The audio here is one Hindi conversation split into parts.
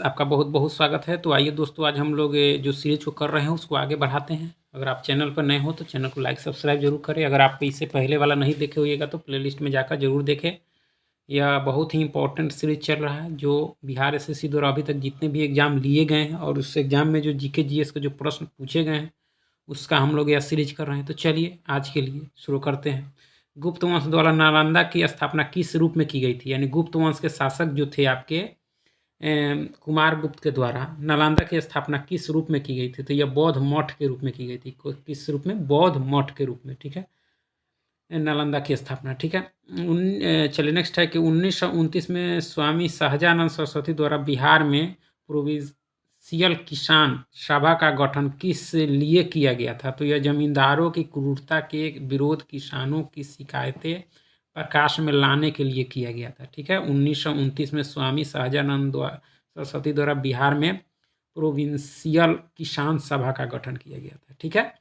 आपका बहुत बहुत स्वागत है। तो आइए दोस्तों, आज हम लोग जो सीरीज को कर रहे हैं उसको आगे बढ़ाते हैं। अगर आप चैनल पर नए हो तो चैनल को लाइक सब्सक्राइब जरूर करें। अगर आप इससे पहले वाला नहीं देखे होइएगा तो प्लेलिस्ट में जाकर जरूर देखें। यह बहुत ही इंपॉर्टेंट सीरीज चल रहा है जो बिहार एसएससी द्वारा अभी तक जितने भी एग्जाम लिए गए हैं और उस एग्जाम में जो जीके जीएस के जो प्रश्न पूछे गए हैं उसका हम लोग यह सीरीज कर रहे हैं। तो चलिए आज के लिए शुरू करते हैं। गुप्त वंश द्वारा नालंदा की स्थापना किस रूप में की गई थी? यानी गुप्त वंश के शासक जो थे आपके कुमारगुप्त के द्वारा नालंदा की स्थापना किस रूप में की गई थी? तो यह बौद्ध मठ के रूप में की गई थी। किस रूप में? बौद्ध मठ के रूप में। ठीक है, नालंदा की स्थापना। ठीक है। चलिए नेक्स्ट है कि 1929 में स्वामी सहजानंद सरस्वती द्वारा बिहार में प्रोविंशियल किसान सभा का गठन किस लिए किया गया था? तो यह जमींदारों की क्रूरता के विरोध, किसानों की शिकायतें प्रकाश में लाने के लिए किया गया था। ठीक है, 1929 में स्वामी सहजानंद सरस्वती द्वारा बिहार में प्रोविंशियल किसान सभा का गठन किया गया था। ठीक है।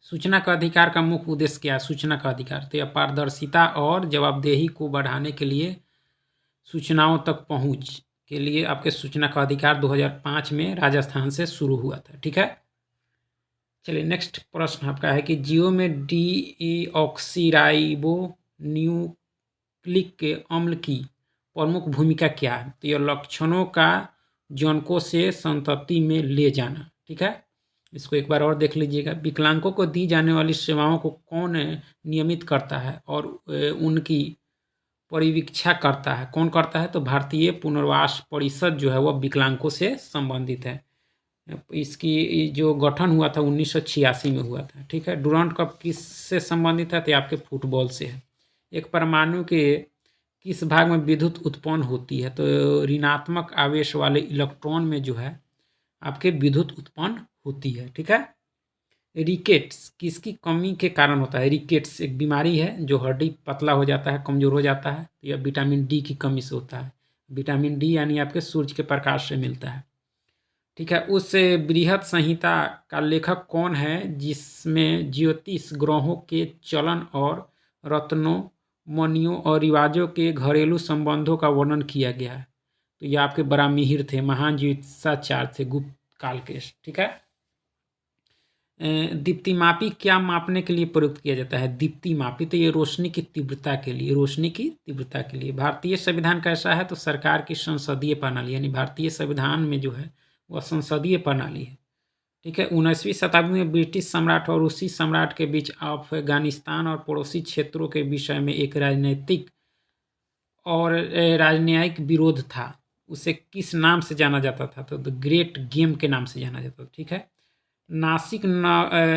सूचना का अधिकार का मुख्य उद्देश्य क्या है? सूचना का अधिकार तो यह पारदर्शिता और जवाबदेही को बढ़ाने के लिए सूचनाओं तक पहुंच के लिए आपके सूचना का अधिकार 2005 में राजस्थान से शुरू हुआ था। ठीक है। चलिए नेक्स्ट प्रश्न आपका है कि जियो में डीऑक्सीराइबो न्यूक्लिक के अम्ल की प्रमुख भूमिका क्या है? तो यह लक्षणों का जनकों से संतति में ले जाना। ठीक है, इसको एक बार और देख लीजिएगा। विकलांगों को दी जाने वाली सेवाओं को कौन नियमित करता है और उनकी परिवीक्षा करता है? कौन करता है? तो भारतीय पुनर्वास परिषद जो है वह विकलांगों से संबंधित है। इसकी जो गठन हुआ था 1986 में हुआ था। ठीक है। डुरंड कप किससे संबंधित है? तो आपके फुटबॉल से है। एक परमाणु के किस भाग में विद्युत उत्पन्न होती है? तो ऋणात्मक आवेश वाले इलेक्ट्रॉन में जो है आपके विद्युत उत्पन्न होती है। ठीक है। रिकेट्स किसकी कमी के कारण होता है? रिकेट्स एक बीमारी है जो हड्डी पतला हो जाता है, कमजोर हो जाता है। तो यह विटामिन डी की कमी से होता है। विटामिन डी यानी आपके सूर्य के प्रकाश से मिलता है। ठीक है। उस बृहद संहिता का लेखक कौन है जिसमें ज्योतिष ग्रहों के चलन और रत्नों, मणियों और रिवाजों के घरेलू संबंधों का वर्णन किया गया है? तो ये आपके बरामिहिर थे, महान ज्योतिषाचार्य थे गुप्त काल के। ठीक है। दीप्तिमापी क्या मापने के लिए प्रयुक्त किया जाता है? दीप्तिमापी तो ये रोशनी की तीव्रता के लिए, रोशनी की तीव्रता के लिए। भारतीय संविधान कैसा है? तो सरकार की संसदीय प्रणाली, यानी भारतीय संविधान में जो है वह संसदीय प्रणाली है। ठीक है। 19वीं शताब्दी में ब्रिटिश सम्राट और रूसी सम्राट के बीच अफगानिस्तान और पड़ोसी क्षेत्रों के विषय में एक राजनीतिक और राजनयिक विरोध था। उसे किस नाम से जाना जाता था? तो द ग्रेट गेम के नाम से जाना जाता था। ठीक है। नासिक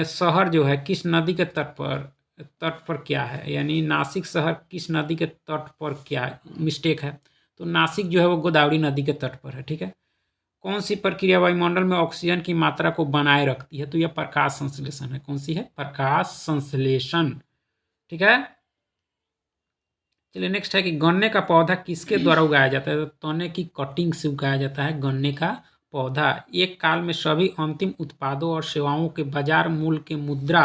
शहर जो है किस नदी के तट पर क्या है? यानी नासिक शहर किस नदी के तट पर क्या मिस्टेक है? तो नासिक जो है वो गोदावरी नदी के तट पर है। ठीक है। कौन सी प्रक्रिया वायुमंडल में ऑक्सीजन की मात्रा को बनाए रखती है? तो यह प्रकाश संश्लेषण है। कौन सी है? प्रकाश संश्लेषण। ठीक है। चलिए नेक्स्ट है कि गन्ने का पौधा किसके द्वारा उगाया जाता है? तो तने की कटिंग से उगाया जाता है गन्ने का पौधा। एक काल में सभी अंतिम उत्पादों और सेवाओं के बाजार मूल्य के मुद्रा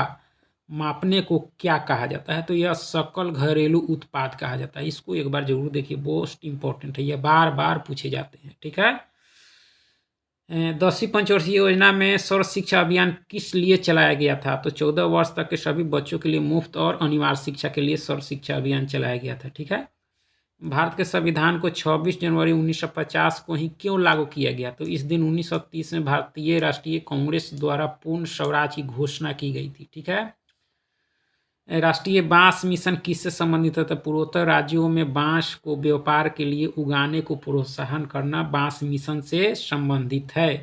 मापने को क्या कहा जाता है? तो यह सकल घरेलू उत्पाद कहा जाता है। इसको एक बार जरूर देखिए, मोस्ट इंपॉर्टेंट है, यह बार बार पूछे जाते हैं। ठीक है। 10वीं पंचवर्षीय योजना में सर्व शिक्षा अभियान किस लिए चलाया गया था? तो 14 वर्ष तक के सभी बच्चों के लिए मुफ्त और अनिवार्य शिक्षा के लिए सर्व शिक्षा अभियान चलाया गया था। ठीक है। भारत के संविधान को 26 जनवरी 1950 को ही क्यों लागू किया गया? तो इस दिन 1930 में भारतीय राष्ट्रीय कांग्रेस द्वारा पूर्ण स्वराज की घोषणा की गई थी। ठीक है। राष्ट्रीय बांस मिशन किससे संबंधित है? तो पूर्वोत्तर राज्यों में बांस को व्यापार के लिए उगाने को प्रोत्साहन करना बांस मिशन से संबंधित है।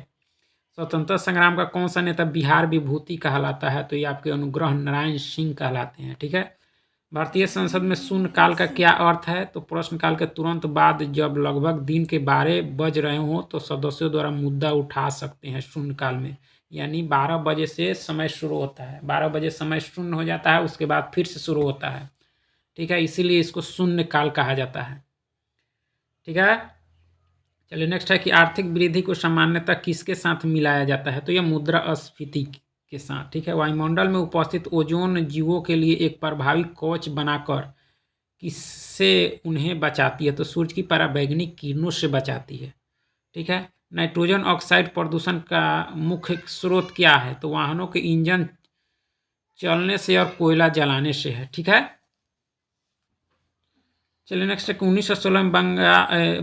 स्वतंत्रता संग्राम का कौन सा नेता बिहार विभूति कहलाता है? तो ये आपके अनुग्रह नारायण सिंह कहलाते हैं। ठीक है। भारतीय संसद में शून्यकाल का क्या अर्थ है? तो प्रश्नकाल के तुरंत बाद जब लगभग दिन के 12 बज रहे हों तो सदस्यों द्वारा मुद्दा उठा सकते हैं शून्यकाल में। यानी 12 बजे से समय शुरू होता है, 12 बजे समय शून्य हो जाता है, उसके बाद फिर से शुरू होता है। ठीक है, इसीलिए इसको शून्यकाल कहा जाता है। ठीक है। चलिए नेक्स्ट है कि आर्थिक वृद्धि को सामान्यतः किसके साथ मिलाया जाता है? तो यह मुद्रास्फीति के साथ। ठीक है। वायुमंडल में उपस्थित ओजोन जीवों के लिए एक प्रभावी कवच बनाकर किससे उन्हें बचाती है? तो सूर्य की पराबैंगनी किरणों से बचाती है। ठीक है। नाइट्रोजन ऑक्साइड प्रदूषण का मुख्य स्रोत क्या है? तो वाहनों के इंजन चलने से और कोयला जलाने से है। ठीक है। चलिए नेक्स्ट है 1916 में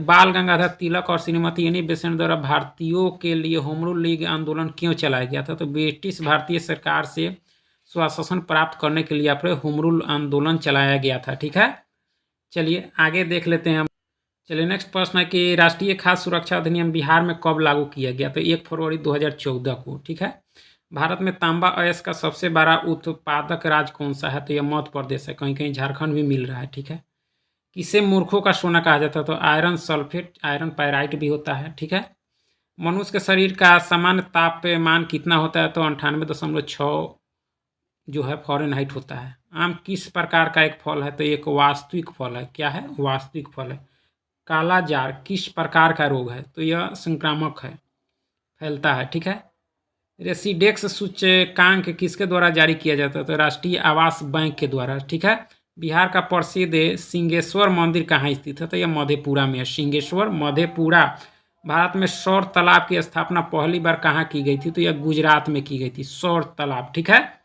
बाल गंगाधर तिलक और श्रीमती एनी बेसेंट द्वारा भारतीयों के लिए होम रूल लीग आंदोलन क्यों चलाया गया था? तो ब्रिटिश भारतीय सरकार से स्वशासन प्राप्त करने के लिए आपने होम रूल आंदोलन चलाया गया था। ठीक है। चलिए आगे देख लेते हैं हम। चलिए नेक्स्ट प्रश्न है कि राष्ट्रीय खाद्य सुरक्षा अधिनियम बिहार में कब लागू किया गया? तो 1 फरवरी 2014 को। ठीक है। भारत में तांबा अयस्क का सबसे बड़ा उत्पादक राज्य कौन सा है? तो यह मध्य प्रदेश है। कहीं कहीं झारखंड भी मिल रहा है। ठीक है। किसे मूर्खों का सोना कहा जाता है? तो आयरन सल्फेट, आयरन पायराइट भी होता है। ठीक है। मनुष्य के शरीर का सामान्य तापमान कितना होता है? तो 98.6 जो है फ़ारेनहाइट होता है। आम किस प्रकार का एक फल है? तो एक वास्तविक फल है। क्या है? वास्तविक फल है। काला जार किस प्रकार का रोग है? तो यह संक्रामक है, फैलता है। ठीक है। रेसिडेक्स सूचकांक किसके द्वारा जारी किया जाता है? तो राष्ट्रीय आवास बैंक के द्वारा। ठीक है। बिहार का प्रसिद्ध सिंहेश्वर मंदिर कहाँ स्थित है? तो यह मधेपुरा में है। सिंहेश्वर, मधेपुरा। भारत में सौर तालाब की स्थापना पहली बार कहाँ की गई थी? तो यह गुजरात में की गई थी, सौर तालाब। ठीक है।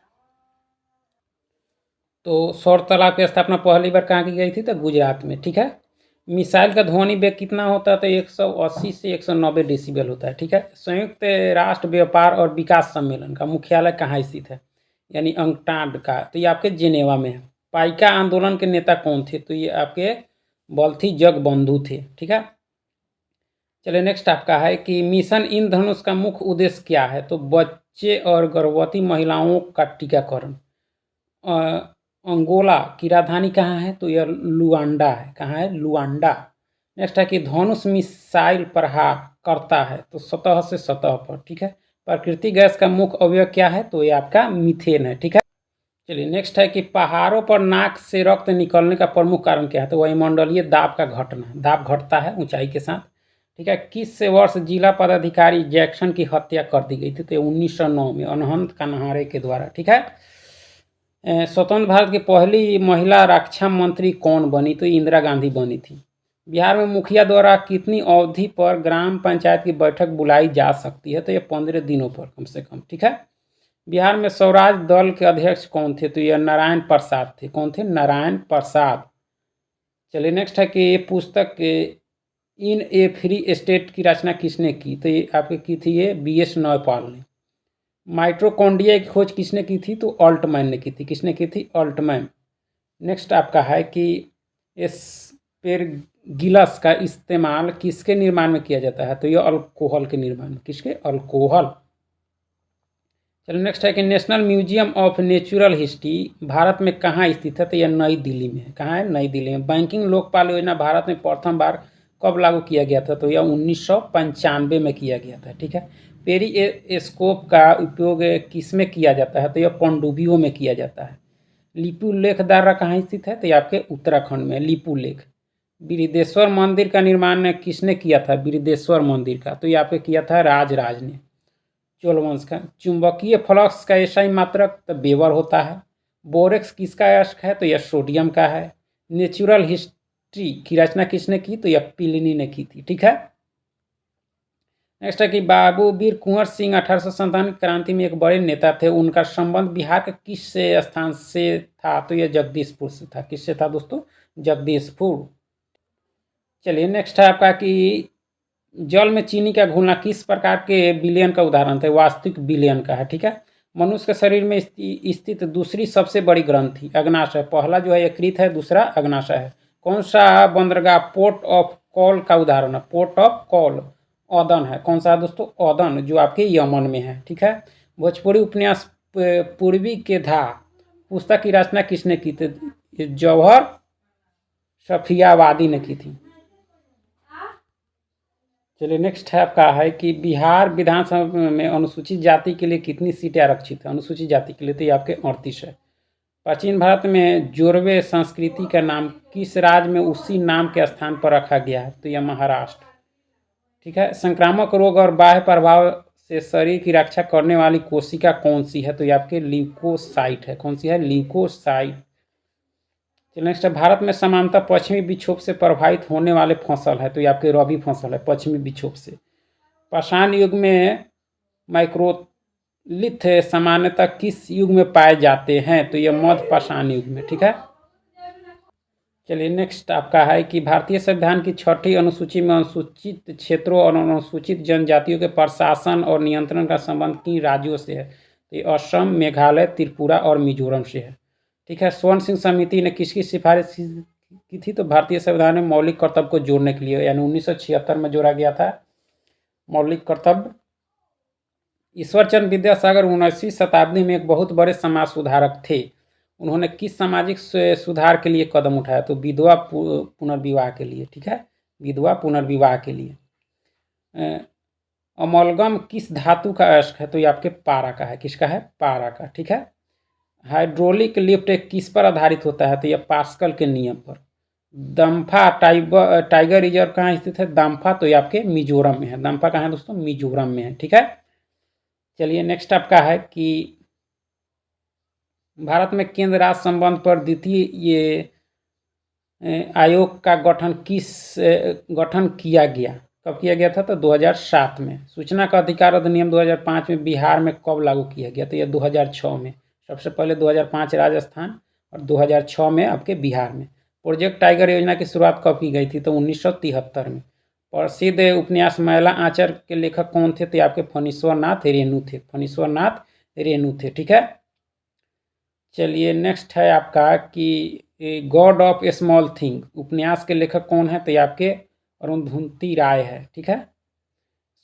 तो सौर तालाब की स्थापना पहली बार कहाँ की गई थी? तो गुजरात में। ठीक है। मिसाइल का ध्वनि वेग कितना होता है? तो 180 से 190 डेसिबल होता है। ठीक है। संयुक्त राष्ट्र व्यापार और विकास सम्मेलन का मुख्यालय कहाँ स्थित है? यानी अंकटाड का। तो ये आपके जेनेवा में है। पाइका आंदोलन के नेता कौन थे? तो ये आपके बल्थी जगबंधु थे। ठीक है। चलिए नेक्स्ट आपका है कि मिशन इंद्रधनुष का मुख्य उद्देश्य क्या है? तो बच्चे और गर्भवती महिलाओं का टीकाकरण। अंगोला की राजधानी कहाँ है? तो यह लुआंडा है। कहाँ है? लुआंडा। नेक्स्ट है कि धनुष मिसाइल प्रहार करता है तो सतह से सतह पर। ठीक है। प्राकृतिक गैस का मुख्य अवयव क्या है? तो ये आपका मीथेन है। ठीक है। चलिए नेक्स्ट है कि पहाड़ों पर नाक से रक्त निकलने का प्रमुख कारण क्या है? तो वायुमंडलीय दाब का घटना। दाब घटता है ऊंचाई के साथ। ठीक है। किस वर्ष जिला पदाधिकारी जैक्सन की हत्या कर दी गई थी? तो 1909 में अनहंत कन्हारे के द्वारा। ठीक है। स्वतंत्र भारत की पहली महिला रक्षा मंत्री कौन बनी? तो इंदिरा गांधी बनी थी। बिहार में मुखिया द्वारा कितनी अवधि पर ग्राम पंचायत की बैठक बुलाई जा सकती है? तो ये 15 दिनों पर कम से कम। ठीक है। बिहार में स्वराज दल के अध्यक्ष कौन थे? तो यह नारायण प्रसाद थे। कौन थे? नारायण प्रसाद। चलिए नेक्स्ट है कि ये पुस्तक इन ए फ्री स्टेट की रचना किसने की? तो ये आपके की थी ये BS नौपाल ने। माइटोकॉन्ड्रिया की खोज किसने की थी? तो ऑल्टमैन ने की थी। किसने की थी? ऑल्टमैन। नेक्स्ट आपका है कि एस्पेरगिलस का इस्तेमाल किसके निर्माण में किया जाता है? तो यह अल्कोहल के निर्माण में। किसके? अल्कोहल। चलिए नेक्स्ट है कि national museum of natural history Bharat में कहाँ स्थित है? तो यह नई दिल्ली में है। कहाँ है? नई दिल्ली में। बैंकिंग लोकपाल योजना भारत में प्रथम बार कब लागू किया गया था? तो यह 1995 में किया गया था। ठीक है। पेरिस्कोप का उपयोग किस में किया जाता है? तो यह पनडुब्बियों में किया जाता है। लिपु लेख दारा कहाँ स्थित है? तो ये आपके उत्तराखंड में लिपु लेख। बृहदेश्वर मंदिर का निर्माण किसने किया था? बृहदेश्वर मंदिर का तो ये आपके किया था राजराज ने, चोल वंश का। चुंबकीय फ्लक्स का SI मात्रक तो वेबर होता है। बोरेक्स किसका अयस्क है? तो यह सोडियम का है। नेचुरल हिस्ट्री की रचना किसने की? तो यह प्लिनी ने की थी। ठीक है। नेक्स्ट है कि बाबू वीर कुंवर सिंह 1857 क्रांति में एक बड़े नेता थे। उनका संबंध बिहार के किस स्थान से था? तो यह जगदीशपुर से था। किससे था दोस्तों? जगदीशपुर। चलिए नेक्स्ट है आपका कि जल में चीनी का घुलना किस प्रकार के विलयन का उदाहरण था? वास्तविक विलयन का है। ठीक है। मनुष्य के शरीर में स्थित दूसरी सबसे बड़ी ग्रंथि अग्नाशय। पहला जो है यकृत है, दूसरा अग्नाशय है। कौन सा बंदरगाह पोर्ट ऑफ कॉल का उदाहरण है? पोर्ट ऑफ कॉल औदन है। कौन सा है दोस्तों? औदन, जो आपके यमन में है। ठीक है। भोजपुरी उपन्यास पूर्वी के धा पुस्तक की रचना किसने की थी? जौहर सफियावादी ने की थी। चलिए नेक्स्ट है आपका है कि बिहार विधानसभा में अनुसूचित जाति के लिए कितनी सीटें आरक्षित है? अनुसूचित जाति के लिए तो ये आपके 38 है। प्राचीन भारत में जोरवे संस्कृति का नाम किस राज्य में उसी नाम के स्थान पर रखा गया है? तो यह महाराष्ट्र। ठीक है। संक्रामक रोग और बाह्य प्रभाव से शरीर की रक्षा करने वाली कोशिका कौन सी है? तो ये आपके ल्यूकोसाइट है। कौन सी है? ल्यूकोसाइट। चलिए नेक्स्ट है भारत में समानतः पश्चिमी विक्षोभ से प्रभावित होने वाले फसल है। तो ये आपके रबी फसल है, पश्चिमी विक्षोभ से। पाषाण युग में माइक्रोलिथ सामान्यतः किस युग में पाए जाते हैं? तो ये मध्य पाषाण युग में। ठीक है, चलिए नेक्स्ट आपका है कि भारतीय संविधान की 6ठी अनुसूची में अनुसूचित क्षेत्रों और अनुसूचित जनजातियों के प्रशासन और नियंत्रण का संबंध किन राज्यों से है? तो ये असम, मेघालय, त्रिपुरा और मिजोरम से है। ठीक है, स्वर्ण सिंह समिति ने किसकी सिफारिश की थी? तो भारतीय संविधान में मौलिक कर्तव्य को जोड़ने के लिए, यानी 1976 में जोड़ा गया था मौलिक कर्तव्य। ईश्वरचंद विद्यासागर 19वीं शताब्दी में एक बहुत बड़े समाज सुधारक थे। उन्होंने किस सामाजिक सुधार के लिए कदम उठाया? तो विधवा पुनर्विवाह के लिए। ठीक है, विधवा पुनर्विवाह के लिए। अमलगम किस धातु का अयस्क है? तो ये आपके पारा का है। किसका है? पारा का। ठीक है, हाइड्रोलिक लिफ्ट किस पर आधारित होता है? तो यह पास्कल के नियम पर। दम्फा टाइगर रिजर्व कहाँ स्थित है? दाम्फा तो ये आपके मिजोरम में है। दाम्फा कहाँ है दोस्तों? मिजोरम में है। ठीक है, चलिए नेक्स्ट आपका है कि भारत में केंद्र राज्य संबंध पर द्वितीय ये आयोग का गठन किया गया? कब किया गया था? तो 2007 में। सूचना का अधिकार अधिनियम 2005 में बिहार में कब लागू किया गया? तो यह 2006 में। सबसे पहले 2005 राजस्थान और 2006 में आपके बिहार में। प्रोजेक्ट टाइगर योजना की शुरुआत कब की गई थी? तो 1973 में। प्रसिद्ध उपन्यास मैला आंचर के लेखक कौन थे? तो आपके फणीश्वर नाथ रेणु थे। फणीश्वर नाथ रेणु थे। ठीक है, चलिए नेक्स्ट है आपका कि गॉड ऑफ स्मॉल थिंग उपन्यास के लेखक कौन है? तो ये आपके अरुंधति राय है। ठीक है,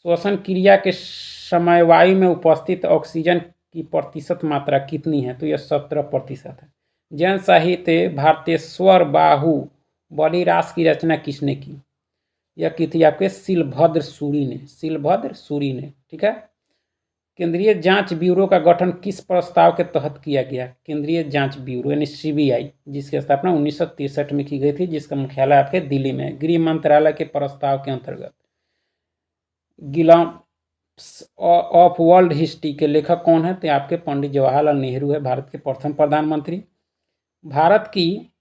श्वसन क्रिया के समय वायु में उपस्थित ऑक्सीजन की प्रतिशत मात्रा कितनी है? तो यह 17% है। जैन साहित्य भारतेश्वर बाहु बलिरास की रचना किसने की? यह की थी आपके शिलभद्र सूरी ने। शिलभद्र सूरी ने। ठीक है, केंद्रीय जांच ब्यूरो का गठन किस प्रस्ताव के तहत किया गया? केंद्रीय जांच ब्यूरो यानी सीबीआई, जिसकी स्थापना 1963 में की गई थी, जिसका मुख्यालय आपके दिल्ली में है। गृह मंत्रालय के प्रस्ताव के अंतर्गत ग्लम्स ऑफ वर्ल्ड हिस्ट्री के लेखक कौन है? तो आपके पंडित जवाहरलाल नेहरू है, भारत के प्रथम प्रधानमंत्री। भारत की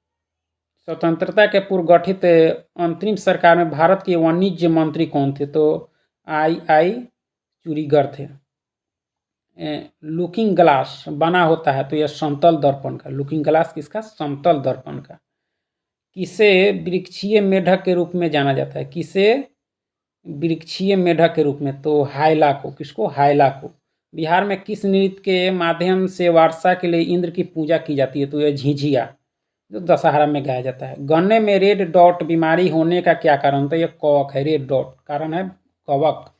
स्वतंत्रता के पूर्व गठित अंतरिम सरकार में भारत के वाणिज्य मंत्री कौन थे? तो आई चूड़ीगर थे। लुकिंग ग्लास बना होता है तो यह समतल दर्पण का। लुकिंग ग्लास किसका? समतल दर्पण का। किसे वृक्षीय मेढक के रूप में जाना जाता है? किसे वृक्षीय मेढक के रूप में? तो हायला को। किसको? हायला को। बिहार में किस नृत्य के माध्यम से वर्षा के लिए इंद्र की पूजा की जाती है? तो यह झिझिया, जो दशहरा में गाया जाता है। गन्ने में रेड डॉट बीमारी होने का क्या कारण? तो यह कवक है। रेड डॉट कारण है कवक।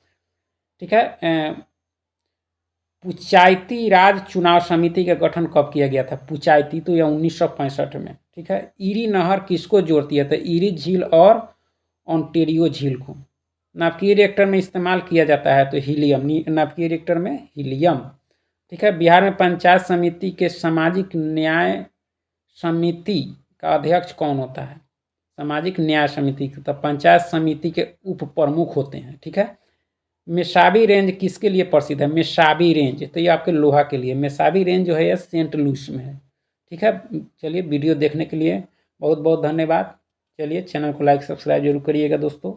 ठीक है, पंचायती राज चुनाव समिति का गठन कब किया गया था? पंचायती तो यह 1965 में। ठीक है, ईरी नहर किसको जोड़ती है? तो ईरी झील और ओंटेरियो झील को। नाभिकीय रिएक्टर में इस्तेमाल किया जाता है तो हीलियम। नाभिकीय रिएक्टर में हीलियम। ठीक है, बिहार में पंचायत समिति के सामाजिक न्याय समिति का अध्यक्ष कौन होता है? सामाजिक न्याय समिति तो पंचायत समिति के उप प्रमुख होते हैं। ठीक है, मेसाबी रेंज किसके लिए प्रसिद्ध है? मेसाबी रेंज तो ये आपके लोहा के लिए। मेसाबी रेंज जो है यह सेंट लुइस में है। ठीक है, चलिए वीडियो देखने के लिए बहुत बहुत धन्यवाद। चलिए चैनल को लाइक सब्सक्राइब जरूर करिएगा दोस्तों।